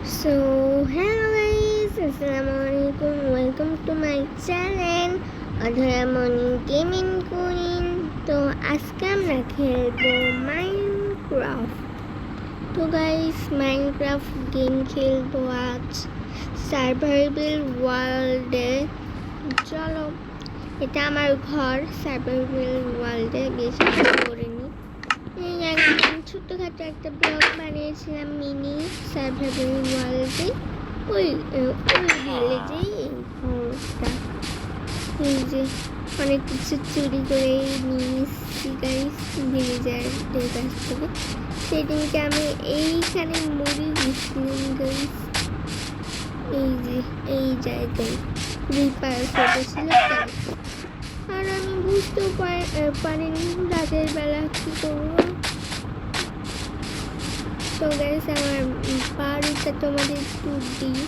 So, hello guys, Assalamualaikum. Welcome to my channel অধরা মনি gaming queen. তো আজকে আমরা খেলবো মাইনক্রাফট। তো গাইস, মাইনক্রাফট গেম খেলবো আজ সার্ভাইভাল ওয়ার্ল্ডে। চলো, এটা আমার ঘর সার্ভাইভাল ওয়ার্ল্ডে, বেশি করে নিই। একদম ছোট্টখাটো একটা ব্লগ বানিয়েছিলাম মিনি সার্ভাইভাল ওয়ার্ল্ডে, ওই ভিলেজেই এই ঘরটা। এই যে অনেক কিছু চুরি করে নিয়েছি গাইস ভিলেজারদের কাছ থেকে। সেদিনকে আমি এইখানে মরে গেছিলাম গাইস, এই যে এই জায়গায় রিপার ফেটেছিল, আর আমি বুঝতেও পারিনি রাতের বেলা কী করবো। তো গাইস, আমার বাড়িটা তোমাদের ট্যুর দিই।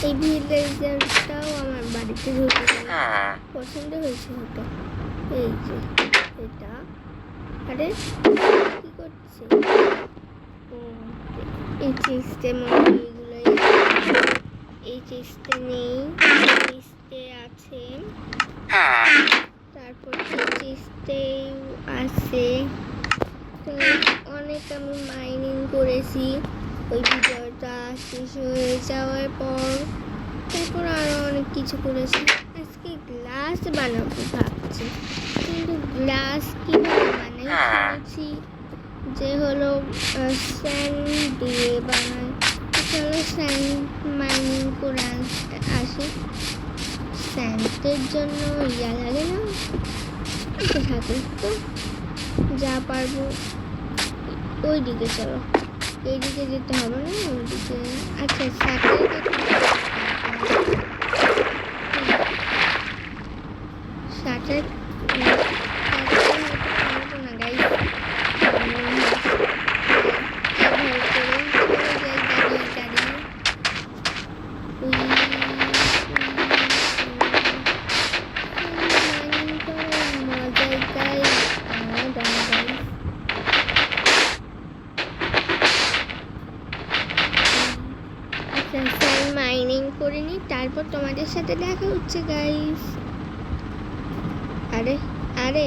এই ভিলেজারটাও আমার বাড়িতে ঢুকে গেল, পছন্দ হয়েছে হতো। এই যে এটা, আরে কি করছে? ও, এই চেস্টে মনে এগুলোই, এই চেস্টে নেই, চেস্টে আছে, তারপর চেস্টেও আছে। তো অনেক আমি মাইনিং করেছি ওই ভিডিওটা শেষ হয়ে যাওয়ার পর। তারপর আরও অনেক কিছু করেছি। আজকে গ্লাস বানাবো ভাবছি, কিন্তু গ্লাস কীভাবে বানাই শুনেছি যে হলো স্যান্ড দিয়ে বানায়। চলো স্যান্ড মাইনিং করে আসি। স্যান্ডের জন্য ইয়া লাগে না, থাকে তো যা পারবো। ওই দিকে চলো, এইদিকে যেতে হবে না, ওইদিকে। আচ্ছা, সাথে সাথে না গাইস, মাইনিং করে নি, তারপর তোমাদের সাথে দেখা হচ্ছে গাইস। আরে আরে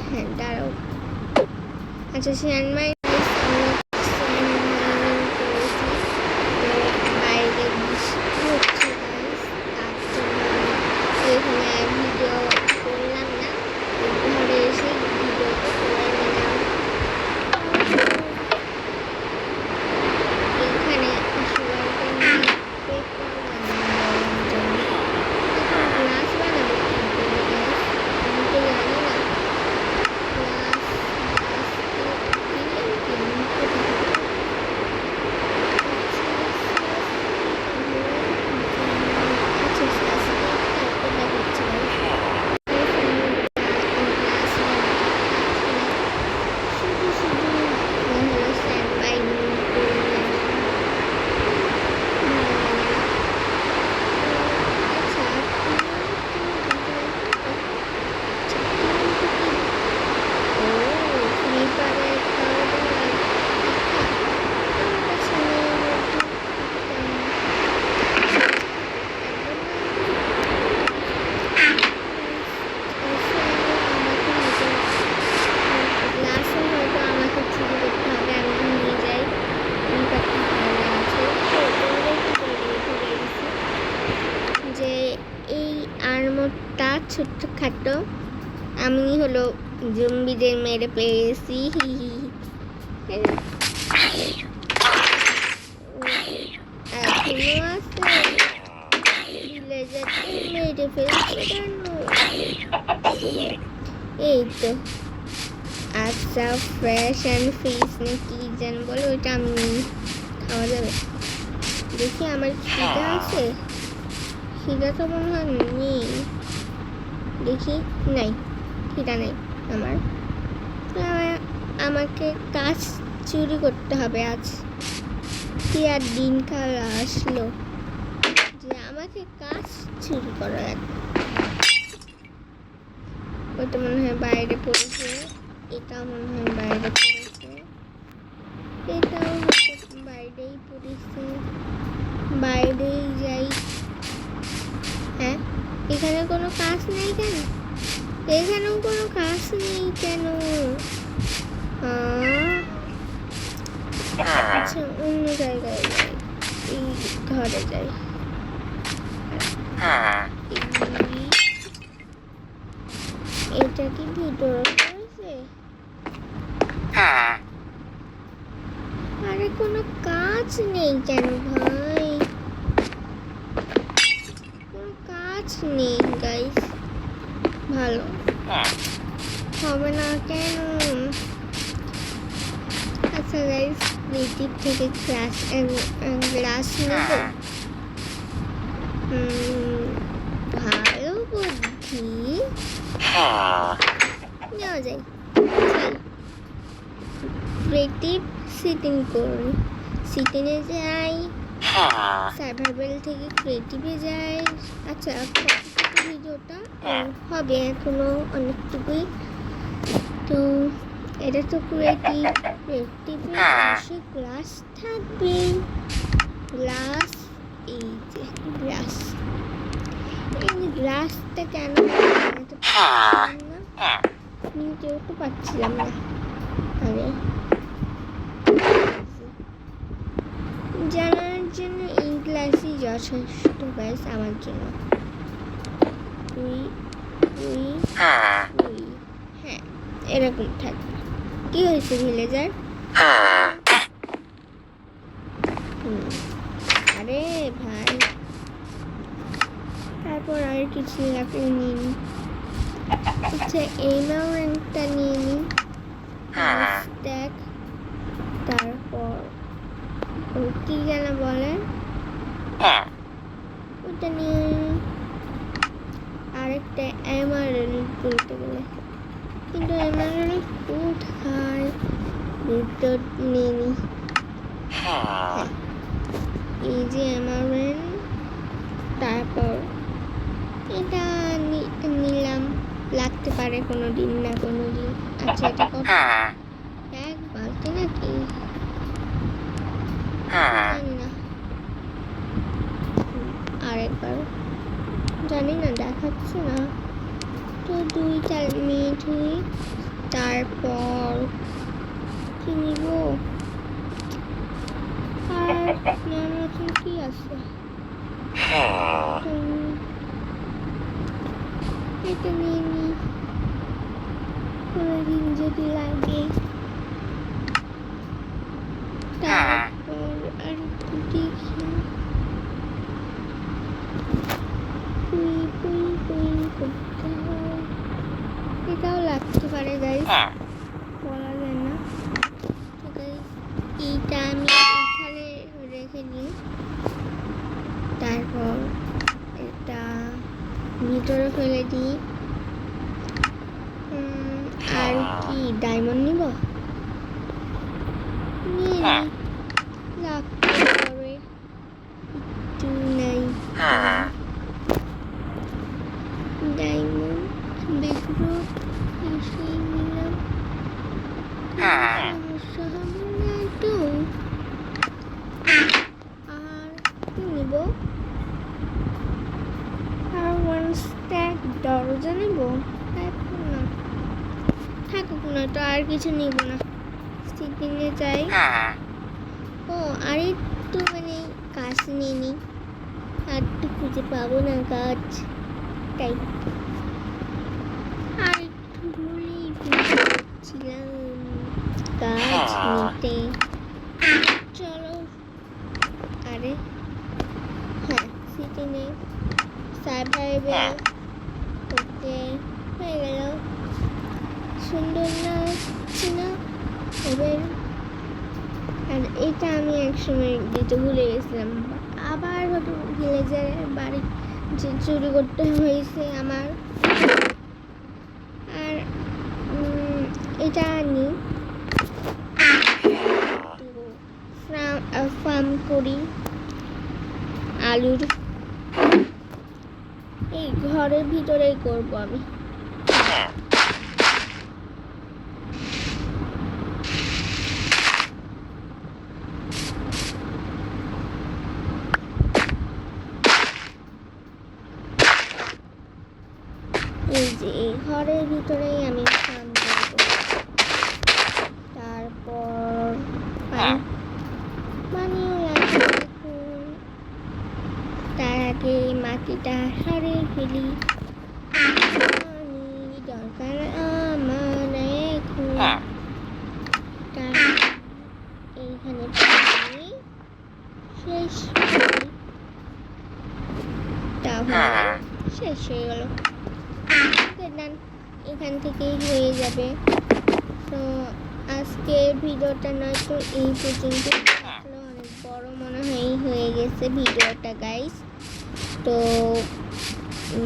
হ্যাঁ, দাঁড়াও। আচ্ছা, স্যান্ড মাইনিং বাইরে বৃষ্টি হচ্ছে গাইস, তার জন্য এখানে ভিডিও করলাম না, ঘরে এসে ভিডিওটা করে নিলাম। এখানে ছোট্টখাটো আমি হলো জম্বিদের মেরে পেয়েছি। এখনো আছে, মেরে ফেলছে কেন? এই তো। আচ্ছা, ফ্রেশ অ্যান্ড ফিশ না কি যেন বলে, ওইটা আমি খাওয়া যাবে। দেখি আমার খিদা আছে, খিদা তো মনে হয় নেই, দেখি নাই, খিদা নেই আমার। আমাকে কাজ চুরি করতে হবে আজ। কি আর দিনকাল আসলো যে আমাকে কাজ চুরি করা লাগবে। ওইটা মনে হয় বাইরে পড়েছে, এটাও মনে হয় বাইরে পড়েছে, এটাও হয়তো বাইরেই এখানেও কোনো কাজ নেই কেন? আচ্ছা অন্য জায়গায় যাই, এই ঘরে যাই। এটা কি ভিতরে রয়েছে? আরে কোনো কাজ নেই কেন ভাই? কোনো কাজ নেই গাইস। ভালো হবে না কেন? আচ্ছা গাইস, ক্রিয়েটিভ থেকে গ্লাস নেব। ভালো বুদ্ধি, নেওয়া যায়। ক্রিয়েটিভ সিটিং করুন, সিটিংয়ে যাই, সার্ভাইভাল থেকে ক্রিয়েটিভে যাই। আচ্ছা ভিডিওটা হবে এখনো অনেকটুকুই। তো এটা তো ক্রিয়েটিভে অবশ্যই গ্লাস থাকবে। গ্লাস, এই যে গ্লাস, এই গ্লাসটা কেন না নিজেও তো পাচ্ছিলাম না। আরে জানার জন্য এই গ্লাসই যথেষ্ট গাইস আমার জন্য। হ্যাঁ এরকম থাকবে। কি হয়েছে ভিলেজার? আরে ভাই, তারপর আর কিছু আপনি নিন। আচ্ছা এই মাউন্টটা নিয়ে নিন, দেখ। তারপর কি যেন বলে ওটা নিয়ে আরেকটা এমারেল্ড বলতে গেলে, কিন্তু এমারেল্ড কোথায়? দুটো নিয়ে নি। এই যে এমারেল্ড, তারপর এটা নিলাম, লাগতে পারে কোনো দিন না কোনো দিন। আচ্ছা এটা কত? এক বালতি নাকি জানি না, আরেকবার জানি না, দেখাচ্ছে না তো। 2-4 মিনিট হই, তারপর কি নিব? আর নতুন কি আছে? এটা নিয়ে নি, কোনোদিন যদি লাগে। তারপর আর একটু দেখি, এটাও লাগতে পারে গাইস, বলা যায় না। তো গাইস এইটা আমি এখানে রেখে নিই, তারপর এটা ভিতরে ফেলে দিই। আর কি ডায়মন্ড নিব? নিয়ে লাগতে পারে, একটু নাই ডায়মন্ড বেগুলো এসে নিলাম। সমস্যা হবে না তো? আর কি নিব? আর 1 স্ট্যাক দরজা নেব। না থাকুক না তো, আর কিছু নিব না। সিটিংয়ে যাই। ও আর একটু মানে কাজ নিয়ে নিই, আর একটু খুঁজে পাবো না কাজ, তাই আর একটু ভুলেই ছিলাম কাজ নিতে। চলো, আরে হ্যাঁ সিটিংয়ে সার্ভাইভাল করতে হয়ে গেল। সুন্দর লাগছে না এবার? আর এটা আমি একসময় দিতে ভুলে গেছিলাম, আবার হয়তো ভিলেজারের বাড়ি যে চুরি করতে হয়েছে আমার। আর এটা আনি, ফার্ম করি আলুর, এই ঘরের ভিতরেই করব আমি। এই যে এই ঘরের ভিতরেই আমি ফার্ম করব। তারপর পানিও লাগবে এখন। তার আগে মাটিটা সারে ফেলি। পানি দরকার আমার এখন। এইখানে পানি শেষ তাহলে শেষ হয়ে গেল। ডান, এখান থেকেই হয়ে যাবে। তো আজকের ভিডিওটা নয়তো এই পর্যন্ত, অনেক বড় মনে হয় হয়ে গেছে ভিডিওটা গাইস। তো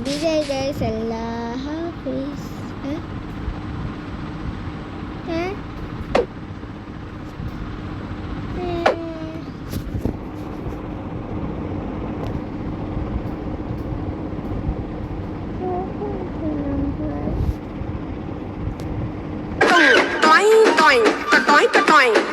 বিদায় গাইস, আল্লাহ হাফিজ। হ্যাঁ Toing, toing, toing, toing, toing.